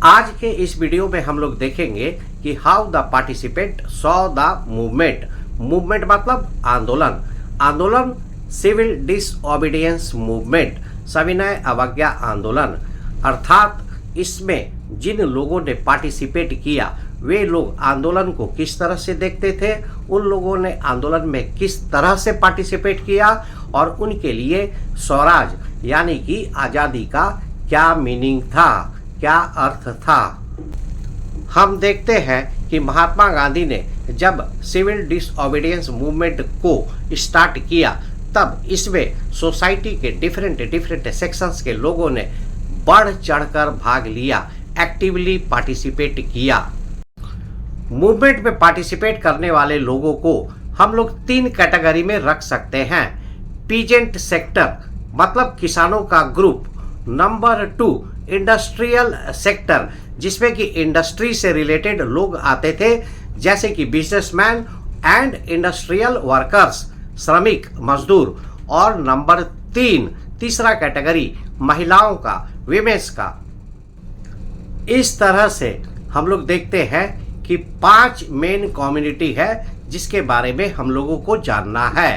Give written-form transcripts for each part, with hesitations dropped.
आज के इस वीडियो में हम लोग देखेंगे कि how the participant saw the movement. Movement मतलब आंदोलन। आंदोलन सिविल डिसओबीडियंस मूवमेंट, सविनय अवज्ञा आंदोलन। अर्थात इसमें जिन लोगों ने पार्टिसिपेट किया वे लोग आंदोलन को किस तरह से देखते थे, उन लोगों ने आंदोलन में किस तरह से पार्टिसिपेट किया और उनके लिए स्वराज यानी कि आज़ादी का क्या मीनिंग था, क्या अर्थ था। हम देखते हैं कि महात्मा गांधी ने जब सिविल डिसओबीडियंस मूवमेंट को स्टार्ट किया तब इसमें सोसाइटी के डिफरेंट सेक्शंस के लोगों ने बढ़ चढ़कर भाग लिया, एक्टिवली पार्टिसिपेट किया। मूवमेंट में पार्टिसिपेट करने वाले लोगों को हम लोग 3 कैटेगरी में रख सकते हैं। पीजेंट सेक्टर मतलब किसानों का ग्रुप। नंबर 2 इंडस्ट्रियल सेक्टर, जिसमें कि इंडस्ट्री से रिलेटेड लोग आते थे, जैसे कि बिजनेसमैन एंड इंडस्ट्रियल वर्कर्स, श्रमिक मजदूर। और नंबर 3 कैटेगरी महिलाओं का, विमेंस का। इस तरह से हम लोग देखते हैं कि 5 मेन कम्युनिटी है जिसके बारे में हम लोगों को जानना है।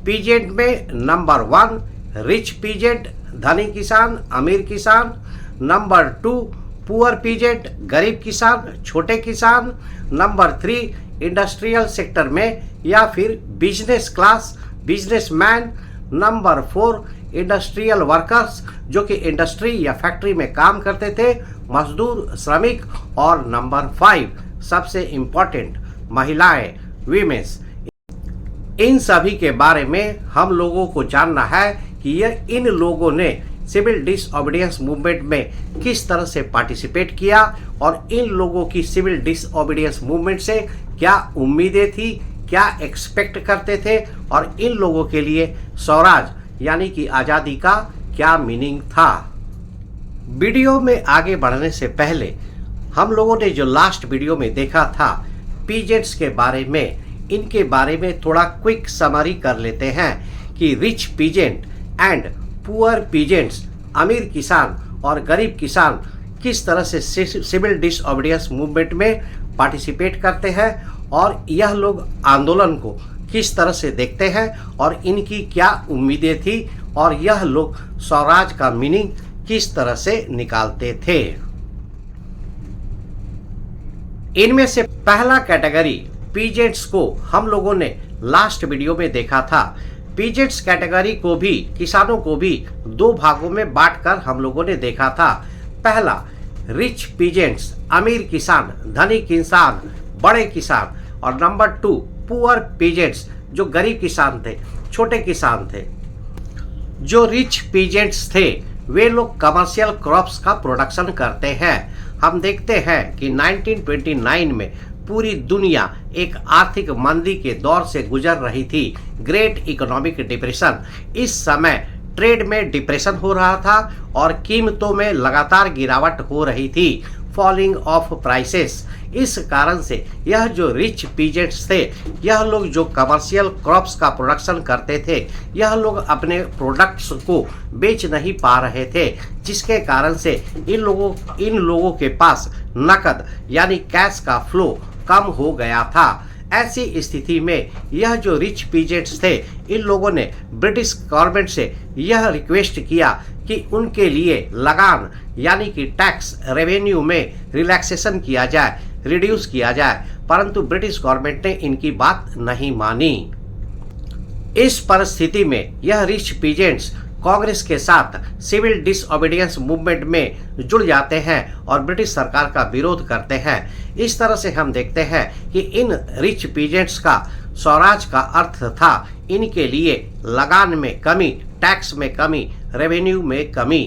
पीजेंट में नंबर 1 रिच पीजेंट, धनी किसान, अमीर किसान। नंबर 2 पुअर पीजेंट, गरीब किसान, छोटे किसान। नंबर 3 इंडस्ट्रियल सेक्टर में या फिर business class, businessman. Number 4 industrial workers, जो कि इंडस्ट्री या फैक्ट्री में काम करते थे, मजदूर, श्रमिक। और नंबर 5 सबसे इम्पोर्टेंट महिलाएं, वीमेंस। इन सभी के बारे में हम लोगों को जानना है कि इन लोगों ने सिविल डिसओबीडियंस मूवमेंट में किस तरह से पार्टिसिपेट किया और इन लोगों की सिविल डिसओबीडियंस मूवमेंट से क्या उम्मीदें थी, क्या एक्सपेक्ट करते थे और इन लोगों के लिए स्वराज यानी कि आज़ादी का क्या मीनिंग था। वीडियो में आगे बढ़ने से पहले हम लोगों ने जो लास्ट वीडियो में देखा था पीजेंट्स के बारे में, इनके बारे में थोड़ा क्विक समरी कर लेते हैं कि rich peasant and poor peasants, अमीर किसान और गरीब किसान किस तरह से सिविल डिसओबीडियंस मूवमेंट में पार्टिसिपेट करते हैं और यह लोग आंदोलन को किस तरह से देखते हैं और इनकी क्या उम्मीदें थी और यह लोग स्वराज का मीनिंग किस तरह से निकालते थे। इनमें से पहला कैटेगरी पीजेंट्स को हम लोगों ने लास्ट वीडियो में देखा था। पीजेंट्स कैटेगरी को भी, किसानों को भी 2 भागों में बांटकर हम लोगों ने देखा था। पहला रिच पीजेंट्स, अमीर किसान, धनी किसान, बड़े किसान। और नंबर 2 पुअर पीजेंट्स, जो गरीब किसान थे, छोटे किसान थे। जो रिच पीजेंट्स थे वे लोग कमर्शियल क्रॉप्स का प्रोडक्शन करते हैं। हम देखते हैं कि 1929 में पूरी दुनिया एक आर्थिक मंदी के दौर से गुजर रही थी, ग्रेट इकोनॉमिक डिप्रेशन। इस समय ट्रेड में डिप्रेशन हो रहा था और कीमतों में लगातार गिरावट हो रही थी, फॉलिंग ऑफ प्राइसेस। इस कारण से यह जो रिच पीजेंट्स थे, यह लोग जो कमर्शियल क्रॉप्स का प्रोडक्शन करते थे, यह लोग अपने प्रोडक्ट्स को बेच नहीं पा रहे थे, जिसके कारण से इन लोगों के पास नकद यानी कैश का फ्लो कम हो गया था। ऐसी स्थिति में यह जो रिच पीजेंट्स थे, इन लोगों ने ब्रिटिश गवर्नमेंट से यह रिक्वेस्ट किया कि उनके लिए लगान यानी कि टैक्स रेवेन्यू में रिलैक्सेशन किया जाए, रिड्यूस किया जाए, परंतु ब्रिटिश गवर्नमेंट ने इनकी बात नहीं मानी। इस परिस्थिति में यह रिच पीजेंट्स कांग्रेस के साथ सिविल डिसओबीडियंस मूवमेंट में जुड़ जाते हैं और ब्रिटिश सरकार का विरोध करते हैं। इस तरह से हम देखते हैं कि इन रिच पीजेंट्स का स्वराज का अर्थ था इनके लिए लगान में कमी, टैक्स में कमी, रेवेन्यू में कमी।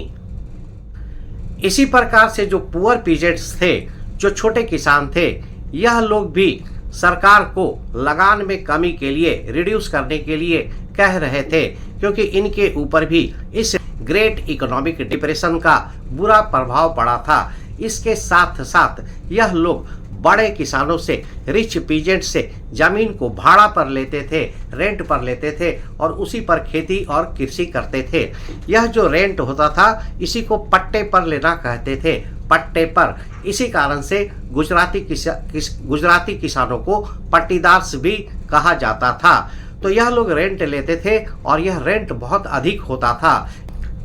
इसी प्रकार से जो पुअर पीजेंट्स थे, जो छोटे किसान थे, यह लोग भी सरकार को लगान में कमी के लिए, रिड्यूस करने के लिए कह रहे थे, क्योंकि इनके ऊपर भी इस ग्रेट इकोनॉमिक डिप्रेशन का बुरा प्रभाव पड़ा था। इसके साथ साथ यह लोग बड़े किसानों से, रिच पीजेंट से जमीन को भाड़ा पर लेते थे, रेंट पर लेते थे और उसी पर खेती और कृषि करते थे। यह जो रेंट होता था इसी को पट्टे पर लेना कहते थे। पट्टे पर। इसी कारण से गुजराती किसानों को पट्टीदार्स भी कहा जाता था। तो यह लोग रेंट लेते थे और यह रेंट बहुत अधिक होता था।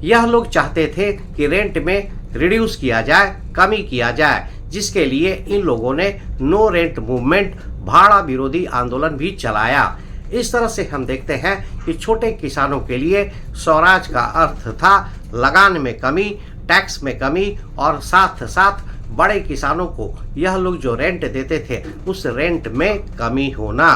यह लोग चाहते थे कि रेंट में रिड्यूस किया जाए, कमी किया जाए, जिसके लिए इन लोगों ने नो रेंट मूवमेंट, भाड़ा विरोधी आंदोलन भी चलाया। इस तरह से हम देखते हैं कि छोटे किसानों के लिए स्वराज का अर्थ था लगान में कमी, टैक्स में कमी और साथ साथ बड़े किसानों को यह लोग जो रेंट देते थे उस रेंट में कमी होना।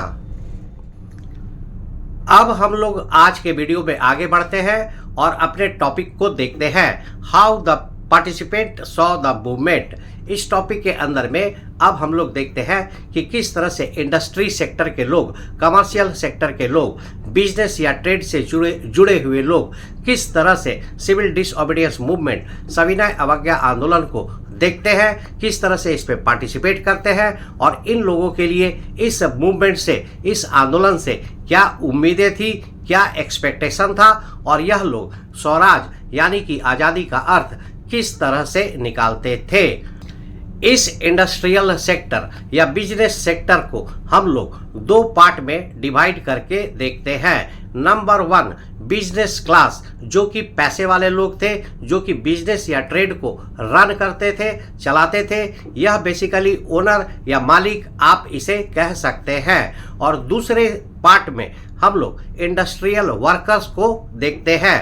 अब हम लोग आज के वीडियो में आगे बढ़ते हैं और अपने टॉपिक को देखते हैं, how the participant saw the movement. इस टॉपिक के अंदर में अब हम लोग देखते हैं कि किस तरह से इंडस्ट्री सेक्टर के लोग, कमर्शियल सेक्टर के लोग, बिजनेस या ट्रेड से जुड़े हुए लोग किस तरह से सिविल डिसओबीडियंस मूवमेंट, सविनय अवज्ञा आंदोलन को देखते हैं, किस तरह से इस पे पार्टिसिपेट करते हैं और इन लोगों के लिए इस मूवमेंट से, इस आंदोलन से क्या उम्मीदें थी, क्या एक्सपेक्टेशन था और यह लोग स्वराज यानी कि आज़ादी का अर्थ किस तरह से निकालते थे। इस इंडस्ट्रियल सेक्टर या बिजनेस सेक्टर को हम लोग दो पार्ट में डिवाइड करके देखते हैं। नंबर 1, बिजनेस क्लास, जो कि पैसे वाले लोग थे, जो कि बिजनेस या ट्रेड को रन करते थे, चलाते थे। यह बेसिकली ओनर या मालिक आप इसे कह सकते हैं। और दूसरे पार्ट में हम लोग इंडस्ट्रियल वर्कर्स को देखते हैं,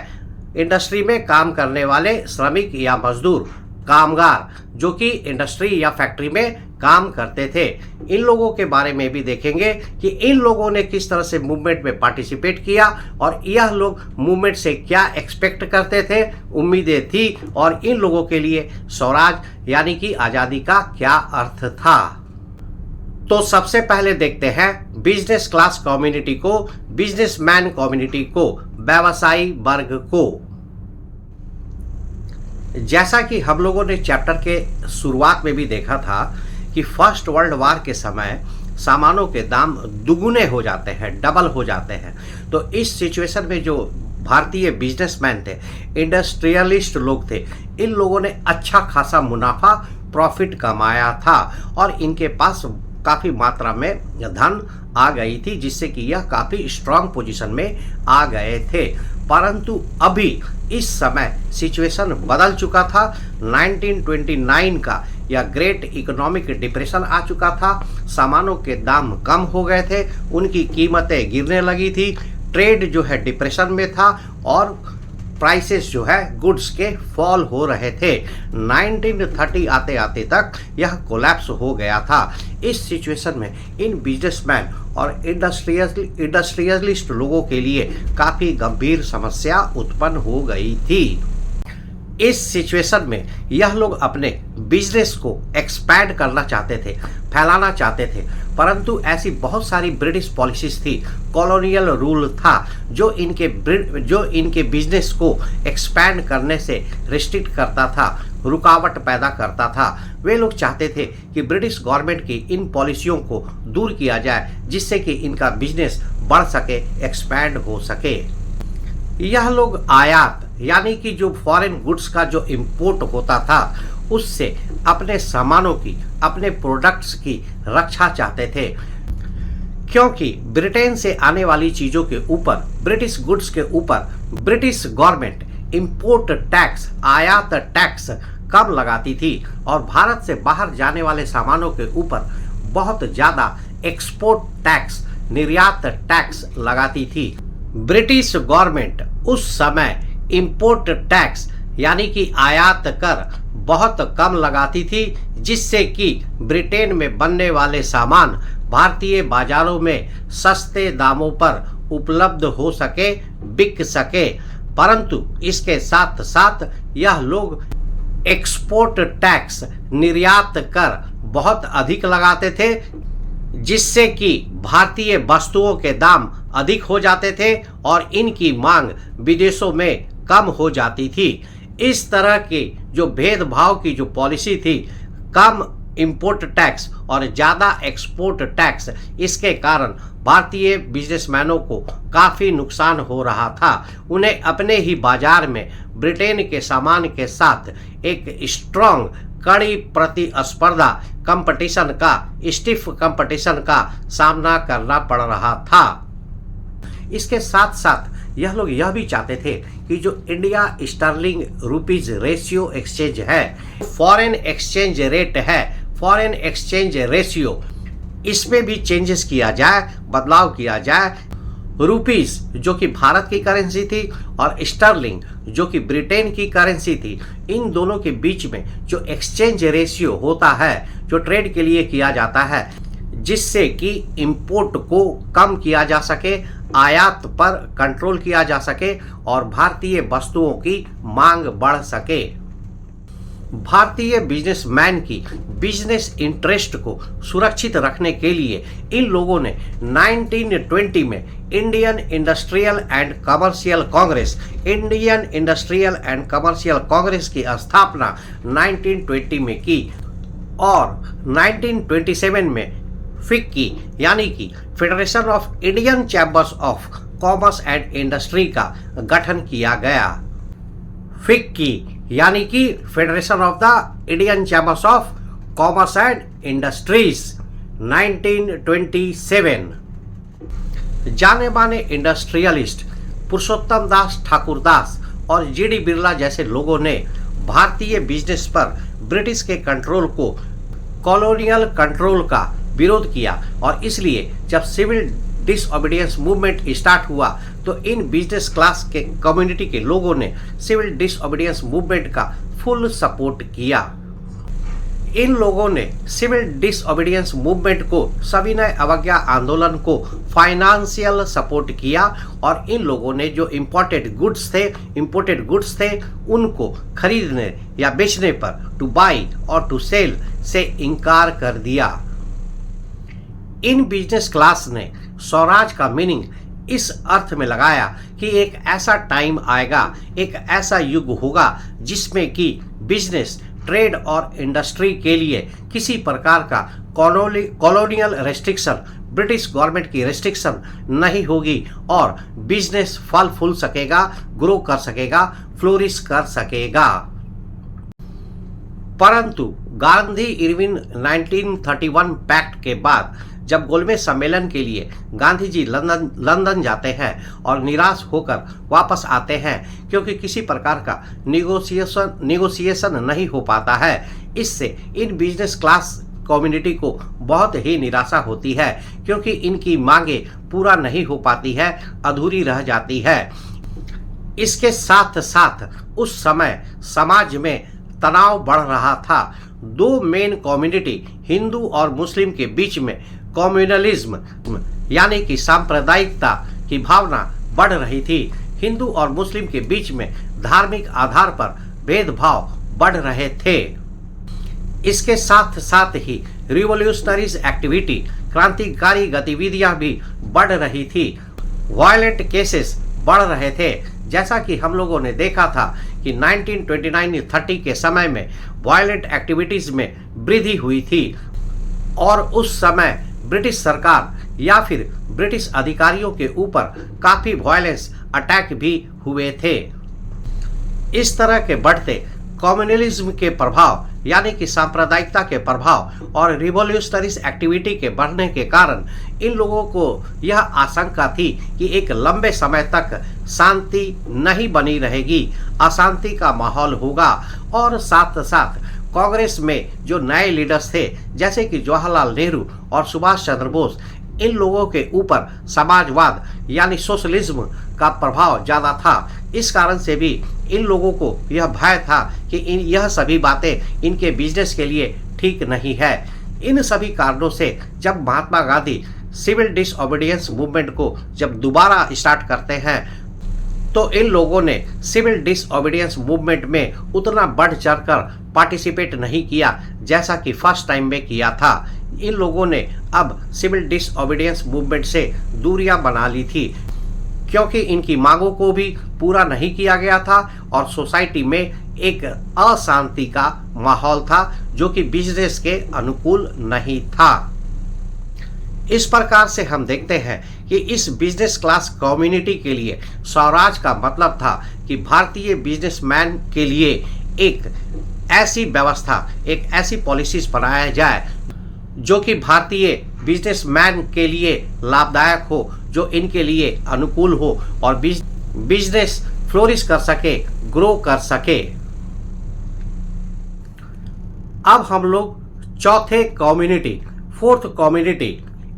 इंडस्ट्री में काम करने वाले श्रमिक या मजदूर, कामगार, जो कि इंडस्ट्री या फैक्ट्री में काम करते थे। इन लोगों के बारे में भी देखेंगे कि इन लोगों ने किस तरह से मूवमेंट में पार्टिसिपेट किया और यह लोग मूवमेंट से क्या एक्सपेक्ट करते थे, उम्मीदें थी और इन लोगों के लिए स्वराज यानी कि आज़ादी का क्या अर्थ था। तो सबसे पहले देखते हैं बिजनेस क्लास कम्युनिटी को, बिजनेसमैन कम्युनिटी को, व्यवसायी वर्ग को। जैसा कि हम लोगों ने चैप्टर के शुरुआत में भी देखा था कि फर्स्ट वर्ल्ड वार के समय सामानों के दाम दुगुने हो जाते हैं, डबल हो जाते हैं। तो इस सिचुएशन में जो भारतीय बिजनेसमैन थे, इंडस्ट्रियलिस्ट लोग थे, इन लोगों ने अच्छा खासा मुनाफा, प्रॉफिट कमाया था और इनके पास काफ़ी मात्रा में धन आ गई थी, जिससे कि यह काफ़ी स्ट्रांग पोजीशन में आ गए थे। परंतु अभी इस समय सिचुएशन बदल चुका था। 1929 का या ग्रेट इकोनॉमिक डिप्रेशन आ चुका था, सामानों के दाम कम हो गए थे, उनकी कीमतें गिरने लगी थी, ट्रेड जो है डिप्रेशन में था और प्राइसेस जो है गुड्स के फॉल हो रहे थे। 1930 आते आते तक यह कोलैप्स हो गया था। इस सिचुएशन में इन बिजनेसमैन और इंडस्ट्रियलिस्ट लोगों के लिए काफ़ी गंभीर समस्या उत्पन्न हो गई थी। इस सिचुएशन में यह लोग अपने बिजनेस को एक्सपैंड करना चाहते थे, फैलाना चाहते थे, परंतु ऐसी बहुत सारी ब्रिटिश पॉलिसीज थी, कॉलोनियल रूल था जो इनके बिजनेस को एक्सपैंड करने से रिस्ट्रिक्ट करता था, रुकावट पैदा करता था। वे लोग चाहते थे कि ब्रिटिश गवर्नमेंट की इन पॉलिसियों को दूर किया जाए, जिससे कि इनका बिजनेस बढ़ सके, एक्सपैंड हो सके। यह लोग आयात यानी कि जो फॉरेन गुड्स का जो इंपोर्ट होता था उससे अपने सामानों की, अपने प्रोडक्ट्स की रक्षा चाहते थे, क्योंकि ब्रिटेन से आने वाली चीज़ों के ऊपर, ब्रिटिश गुड्स के ऊपर ब्रिटिश गवर्नमेंट इंपोर्ट टैक्स, आयात टैक्स कम लगाती थी और भारत से बाहर जाने वाले सामानों के ऊपर बहुत ज़्यादा एक्सपोर्ट टैक्स, निर्यात टैक्स लगाती थी। ब्रिटिश गवर्नमेंट उस समय इंपोर्ट टैक्स यानी कि आयात कर बहुत कम लगाती थी, जिससे कि ब्रिटेन में बनने वाले सामान भारतीय बाजारों में सस्ते दामों पर उपलब्ध हो सके, बिक सके। परंतु इसके साथ साथ यह लोग एक्सपोर्ट टैक्स, निर्यात कर बहुत अधिक लगाते थे, जिससे कि भारतीय वस्तुओं के दाम अधिक हो जाते थे और इनकी मांग विदेशों में कम हो जाती थी। इस तरह की जो भेदभाव की जो पॉलिसी थी, कम इंपोर्ट टैक्स और ज़्यादा एक्सपोर्ट टैक्स, इसके कारण भारतीय बिजनेसमैनों को काफ़ी नुकसान हो रहा था। उन्हें अपने ही बाजार में ब्रिटेन के सामान के साथ एक स्ट्रॉन्ग कड़ी प्रतिस्पर्धा कंपटीशन का स्टिफ कंपटीशन का सामना करना पड़ रहा था। इसके साथ साथ यह लोग यह भी चाहते थे कि जो India sterling rupees ratio exchange है, फॉरेन एक्सचेंज रेट है, फॉरेन एक्सचेंज रेशियो, इसमें भी चेंजेस किया जाए, बदलाव किया जाए। रुपीस जो कि भारत की करेंसी थी और स्टर्लिंग जो कि ब्रिटेन की करेंसी थी, इन दोनों के बीच में जो एक्सचेंज रेशियो होता है, जो ट्रेड के लिए किया जाता है, जिससे कि इंपोर्ट को कम किया जा सके, आयात पर कंट्रोल किया जा सके और भारतीय वस्तुओं की मांग बढ़ सके। भारतीय बिजनेसमैन की बिजनेस इंटरेस्ट को सुरक्षित रखने के लिए इन लोगों ने 1920 में Indian industrial and commercial Congress, Indian industrial and commercial Congress की स्थापना 1920 में की और 1927 में फिक्की यानी कि federation of Indian chambers of commerce and industry का गठन किया गया। फिक्की यानी कि federation of the Indian chambers of commerce and industries 1927। जाने माने इंडस्ट्रियलिस्ट पुरुषोत्तम दास ठाकुरदास और जीडी बिरला जैसे लोगों ने भारतीय बिजनेस पर ब्रिटिश के कंट्रोल को, कॉलोनियल कंट्रोल का विरोध किया और इसलिए जब सिविल डिसओबीडियंस मूवमेंट स्टार्ट हुआ तो इन बिजनेस क्लास के कम्युनिटी के लोगों ने सिविल डिसओबीडियंस मूवमेंट का फुल सपोर्ट किया। इन लोगों ने सिविल डिसओबीडियंस मूवमेंट को, सविनय अवज्ञा आंदोलन को फाइनेंशियल सपोर्ट किया और इन लोगों ने जो इंपोर्टेड गुड्स थे उनको खरीदने या बेचने पर टू बाई और टू सेल से इनकार कर दिया। इन बिजनेस क्लास ने स्वराज का मीनिंग इस अर्थ में लगाया कि एक ऐसा टाइम आएगा, एक ऐसा युग होगा जिसमें कि बिजनेस, ट्रेड और इंडस्ट्री के लिए किसी प्रकार का कॉलोनियल रेस्ट्रिक्शन, ब्रिटिश गवर्नमेंट की रेस्ट्रिक्शन नहीं होगी और बिजनेस फल फूल सकेगा, ग्रो कर सकेगा, फ्लोरिश कर सकेगा। परंतु गांधी इरविन 1931 पैक्ट के बाद जब गोलमेज सम्मेलन के लिए गांधी जी लंदन जाते हैं और निराश होकर वापस आते हैं क्योंकि किसी प्रकार का निगोशिएशन नहीं हो पाता है, इससे इन बिजनेस क्लास कम्युनिटी को बहुत ही निराशा होती है क्योंकि इनकी मांगे पूरा नहीं हो पाती है, अधूरी रह जाती है। इसके साथ साथ उस समय समाज में तनाव बढ़ रहा था। दो मेन कम्युनिटी, हिंदू और मुस्लिम के बीच में कम्युनलिज्म यानी कि सांप्रदायिकता की भावना बढ़ रही थी। हिंदू और मुस्लिम के बीच में धार्मिक आधार पर भेदभाव बढ़ रहे थे। इसके साथ साथ ही रिवॉल्यूशनरीज एक्टिविटी, क्रांतिकारी गतिविधियां भी बढ़ रही थी। वायलेंट केसेस बढ़ रहे थे, जैसा कि हम लोगों ने देखा था कि 1929-30 के समय में वायलेंट एक्टिविटीज में वृद्धि हुई थी और उस समय ब्रिटिश सरकार या फिर ब्रिटिश अधिकारियों के ऊपर काफी वायलेंस अटैक भी हुए थे। इस तरह के बढ़ते कम्युनलिज्म के प्रभाव यानी कि सांप्रदायिकता के प्रभाव और रिवॉल्यूशनरीज एक्टिविटी के बढ़ने के कारण इन लोगों को यह आशंका थी कि एक लंबे समय तक शांति नहीं बनी रहेगी, अशांति का माहौल होगा और साथ साथ कांग्रेस में जो नए लीडर्स थे जैसे कि जवाहरलाल नेहरू और सुभाष चंद्र बोस, इन लोगों के ऊपर समाजवाद यानी सोशलिज्म का प्रभाव ज़्यादा था। इस कारण से भी इन लोगों को यह भय था कि यह सभी बातें इनके बिजनेस के लिए ठीक नहीं है। इन सभी कारणों से जब Mahatma Gandhi civil disobedience movement को जब दोबारा स्टार्ट करते हैं तो इन लोगों ने सिविल डिसओबीडियंस मूवमेंट में उतना बढ़ चढ़कर पार्टिसिपेट नहीं किया जैसा कि फर्स्ट टाइम में किया था। इन लोगों ने अब सिविल डिसओबीडियंस मूवमेंट से दूरियां बना ली थी क्योंकि इनकी मांगों को भी पूरा नहीं किया गया था और सोसाइटी में एक अशांति का माहौल था जो कि बिजनेस के अनुकूल नहीं था। इस प्रकार से हम देखते हैं कि इस बिजनेस क्लास कम्युनिटी के लिए स्वराज का मतलब था कि भारतीय बिजनेसमैन के लिए एक ऐसी व्यवस्था, एक ऐसी पॉलिसीज बनाया जाए जो कि भारतीय बिजनेसमैन के लिए लाभदायक हो, जो इनके लिए अनुकूल हो और बिजनेस फ्लोरिश कर सके, ग्रो कर सके। अब हम लोग चौथे community, fourth community,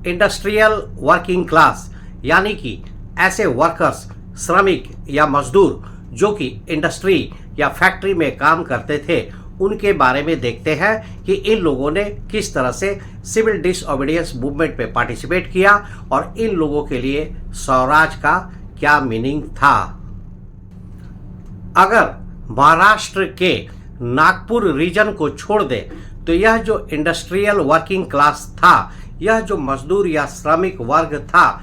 industrial working class, यानी कि ऐसे वर्कर्स, श्रमिक या मजदूर जो कि इंडस्ट्री या फैक्ट्री में काम करते थे, उनके बारे में देखते हैं कि इन लोगों ने किस तरह से सिविल डिसओबीडियंस मूवमेंट में पार्टिसिपेट किया और इन लोगों के लिए स्वराज का क्या मीनिंग था। अगर महाराष्ट्र के नागपुर रीजन को छोड़ दे तो यह जो इंडस्ट्रियल वर्किंग क्लास था, यह जो मजदूर या श्रमिक वर्ग था,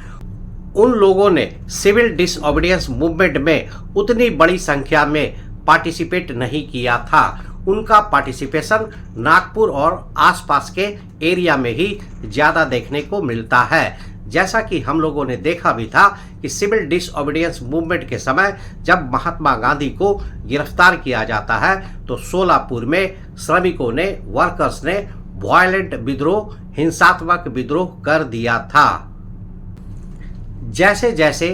उन लोगों ने सिविल डिसओबीडियंस मूवमेंट में उतनी बड़ी संख्या में पार्टिसिपेट नहीं किया था। उनका पार्टिसिपेशन नागपुर और आसपास के एरिया में ही ज़्यादा देखने को मिलता है। जैसा कि हम लोगों ने देखा भी था कि सिविल डिसओबीडियंस मूवमेंट के समय जब महात्मा गांधी को गिरफ्तार किया जाता है तो सोलापुर में श्रमिकों ने, वर्कर्स ने वायलेंट विद्रोह, हिंसात्मक विद्रोह कर दिया था। जैसे जैसे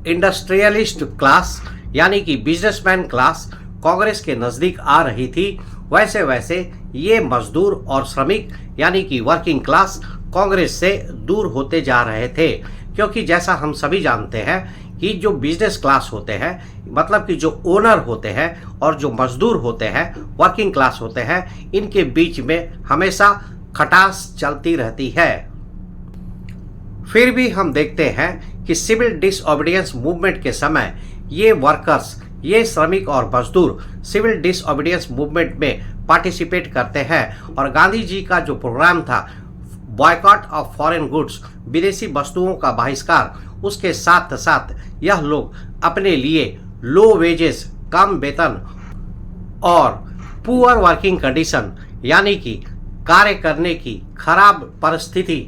इंडस्ट्रियलिस्ट क्लास यानी कि बिजनेसमैन क्लास कांग्रेस के नज़दीक आ रही थी, वैसे वैसे ये मजदूर और श्रमिक यानी कि वर्किंग क्लास कांग्रेस से दूर होते जा रहे थे। क्योंकि जैसा हम सभी जानते हैं कि जो बिजनेस क्लास होते हैं, मतलब कि जो ओनर होते हैं और जो मजदूर होते हैं, वर्किंग क्लास होते हैं, इनके बीच में हमेशा खटास चलती रहती है। फिर भी हम देखते हैं कि सिविल डिसओबीडियंस मूवमेंट के समय ये वर्कर्स, ये श्रमिक और मजदूर सिविल डिसओबीडियंस मूवमेंट में पार्टिसिपेट करते हैं और गांधी जी का जो प्रोग्राम था बॉयकॉट ऑफ फॉरेन गुड्स, विदेशी वस्तुओं का बहिष्कार, उसके साथ साथ यह लोग अपने लिए लो वेजेस, कम वेतन और पुअर वर्किंग कंडीशन यानी कि कार्य करने की खराब परिस्थिति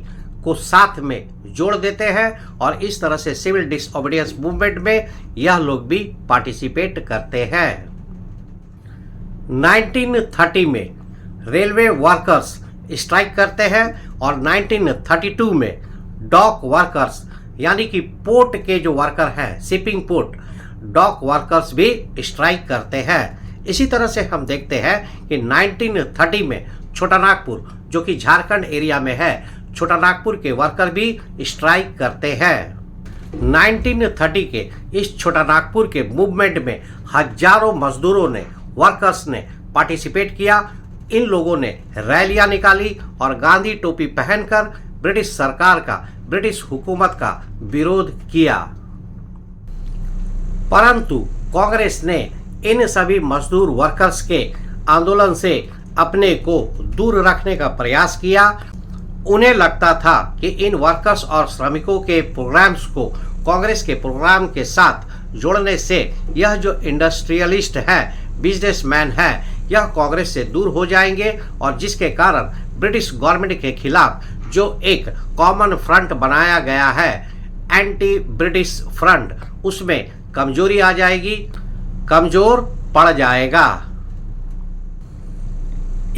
को साथ में जोड़ देते हैं और इस तरह से सिविल डिसओबीडियंस मूवमेंट में यह लोग भी पार्टिसिपेट करते हैं। 1930 में रेलवे वर्कर्स स्ट्राइक करते हैं और 1932 में डॉक वर्कर्स यानी कि पोर्ट के जो वर्कर हैं, शिपिंग पोर्ट, डॉक वर्कर्स भी स्ट्राइक करते हैं। इसी तरह से हम देखते हैं कि 1930 में छोटा नागपुर जो कि झारखंड एरिया में है, छोटा नागपुर के वर्कर भी स्ट्राइक करते हैं। 1930 के इस छोटा नागपुर के मूवमेंट में हजारों मजदूरों ने, वर्कर्स ने पार्टिसिपेट किया। इन लोगों ने रैलियां निकाली और गांधी टोपी पहनकर ब्रिटिश सरकार का, ब्रिटिश हुकूमत का विरोध किया। परंतु कांग्रेस ने इन सभी मजदूर वर्कर्स के आंदोलन से अपने को दूर रखने का प्रयास किया। उन्हें लगता था कि इन वर्कर्स और श्रमिकों के प्रोग्राम्स को कांग्रेस के प्रोग्राम के साथ जोड़ने से यह जो इंडस्ट्रियलिस्ट है, बिजनेसमैन है, यह कांग्रेस से दूर हो जाएंगे और जिसके कारण ब्रिटिश गवर्नमेंट के खिलाफ जो एक कॉमन फ्रंट बनाया गया है, एंटी ब्रिटिश फ्रंट, उसमें कमजोरी आ जाएगी, कमजोर पड़ जाएगा।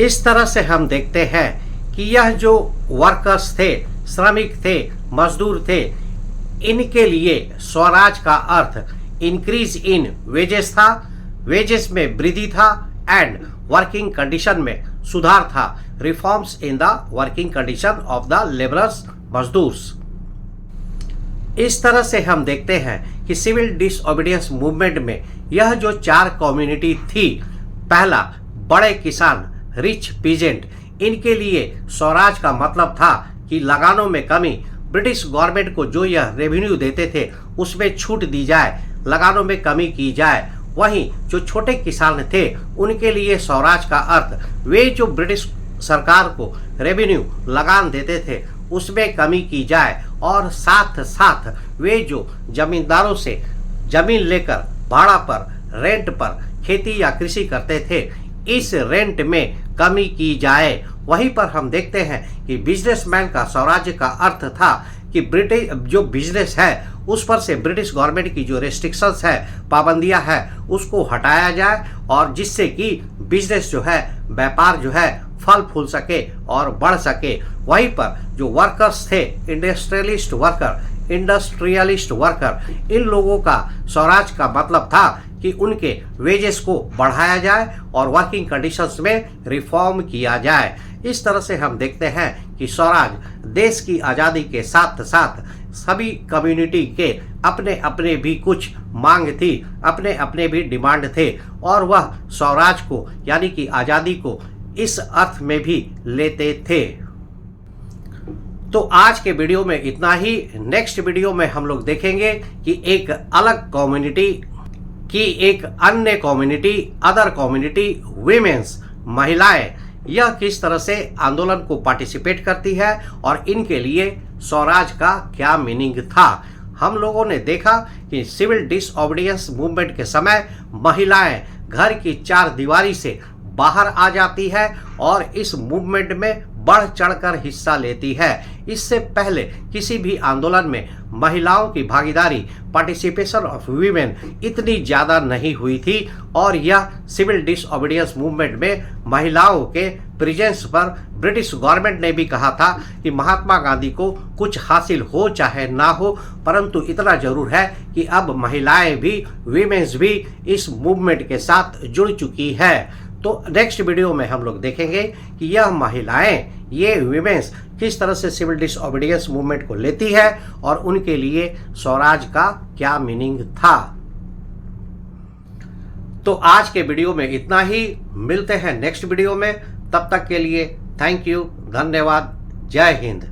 इस तरह से हम देखते हैं कि यह जो वर्कर्स थे, श्रमिक थे, मजदूर थे, इनके लिए स्वराज का अर्थ इंक्रीज इन वेजेस था, वेजेस में वृद्धि था एंड वर्किंग कंडीशन में सुधार था, reforms in the working condition of the labourers, मजदूर्स। इस तरह से हम देखते हैं कि सिविल डिसओबीडियंस मूवमेंट में यह जो चार कम्युनिटी थी, पहला बड़े किसान, रिच पीजेंट, इनके लिए स्वराज का मतलब था कि लगानों में कमी, ब्रिटिश गवर्नमेंट को जो यह रेवेन्यू देते थे उसमें छूट दी जाए, लगानों में कमी की जाए। वहीं जो छोटे किसान थे उनके लिए स्वराज का अर्थ वे जो ब्रिटिश सरकार को रेवेन्यू लगान देते थे उसमें कमी की जाए और साथ साथ वे जो जमींदारों से जमीन लेकर भाड़ा पर, रेंट पर खेती या कृषि करते थे, इस रेंट में कमी की जाए। वहीं पर हम देखते हैं कि बिजनेसमैन का स्वराज्य का अर्थ था कि ब्रिटिश जो बिजनेस है उस पर से ब्रिटिश गवर्नमेंट की जो रेस्ट्रिक्शंस है, पाबंदियां है, उसको हटाया जाए और जिससे कि बिजनेस जो है, व्यापार जो है फल फूल सके और बढ़ सके। वहीं पर जो वर्कर्स थे, इंडस्ट्रियलिस्ट वर्कर, इन लोगों का स्वराज का मतलब था कि उनके वेजेस को बढ़ाया जाए और वर्किंग कंडीशंस में रिफॉर्म किया जाए। इस तरह से हम देखते हैं कि स्वराज देश की आज़ादी के साथ साथ सभी कम्युनिटी के अपने अपने भी कुछ मांग थी, अपने अपने भी डिमांड थे और वह स्वराज को यानी कि आज़ादी को इस अर्थ में भी लेते थे। तो आज के वीडियो में इतना ही। नेक्स्ट वीडियो में हम लोग देखेंगे कि एक अलग कम्युनिटी की एक अन्य कम्युनिटी, अदर कम्युनिटी वीमेंस, महिलाएं, यह किस तरह से आंदोलन को पार्टिसिपेट करती है और इनके लिए स्वराज का क्या मीनिंग था। हम लोगों ने देखा कि सिविल डिसओबीडियंस मूवमेंट के समय महिलाएं घर की चार दीवारी से बाहर आ जाती है और इस मूवमेंट में बढ़ चढ़कर हिस्सा लेती है। इससे पहले किसी भी आंदोलन में महिलाओं की भागीदारी, पार्टिसिपेशन ऑफ वीमेन इतनी ज़्यादा नहीं हुई थी और यह सिविल डिसओबीडियंस मूवमेंट में महिलाओं के प्रेजेंस पर ब्रिटिश गवर्नमेंट ने भी कहा था कि महात्मा गांधी को कुछ हासिल हो चाहे ना हो, परंतु इतना जरूर है कि अब महिलाएं भी, वीमेन्स भी इस मूवमेंट के साथ जुड़ चुकी है। तो नेक्स्ट वीडियो में हम लोग देखेंगे कि यह महिलाएं, ये वीमेंस किस तरह से सिविल डिसओबीडियंस मूवमेंट को लेती है और उनके लिए स्वराज का क्या मीनिंग था। तो आज के वीडियो में इतना ही। मिलते हैं नेक्स्ट वीडियो में। तब तक के लिए थैंक यू, धन्यवाद, जय हिंद।